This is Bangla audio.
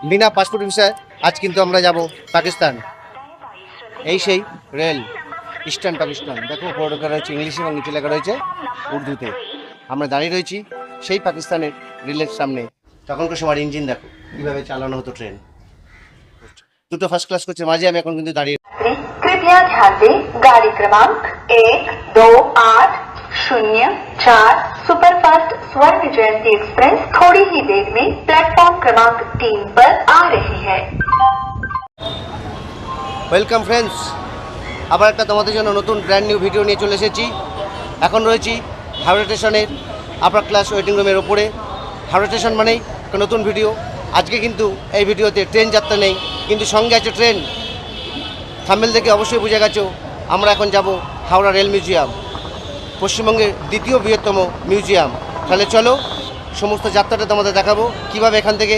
বিনা পাসপোর্ট ভিসায় আজ কিন্তু আমরা যাব পাকিস্তান। এই সেই রেল, ইস্টার্ন পাকিস্তান। দেখো বোর্ড লেখা রয়েছে ইংলিশে এবং নিচে লেখা রয়েছে উর্দুতে। আমরা দাঁড়িয়ে রয়েছি সেই পাকিস্তানের রেলের সামনে। তখনকার সময় ইঞ্জিন দেখো কীভাবে চালানো হতো ট্রেন। দুটো ফার্স্ট ক্লাস করছে মাঝে, আমি এখন কিন্তু দাঁড়িয়ে। कृपया ध्यान दें, गाड़ी क्रमांक 128004 सुपरफास्ट स्वर्ण जयंती एक्सप्रेस थोड़ी ही देर में प्लेटफॉर्म क्रमांक 3 पर आ रही है। ওয়েলকাম ফ্রেন্ডস, আবার একটা তোমাদের জন্য নতুন ব্র্যান্ড নিউ ভিডিও নিয়ে চলে এসেছি। এখন রয়েছি হাওড়া স্টেশনের আপার ক্লাস ওয়েটিং রুমের ওপরে। হাওড়া স্টেশন মানেই একটা নতুন ভিডিও। আজকে কিন্তু এই ভিডিওতে ট্রেন যাত্রা নেই, কিন্তু সঙ্গে আছে ট্রেন। থাম্বনেল দেখে অবশ্যই বুঝে গেছো আমরা এখন যাব হাওড়া রেল মিউজিয়াম, পশ্চিমবঙ্গের দ্বিতীয় বৃহত্তম মিউজিয়াম। তাহলে চলো সমস্ত যাত্রাটা তোমাদের দেখাবো কীভাবে এখান থেকে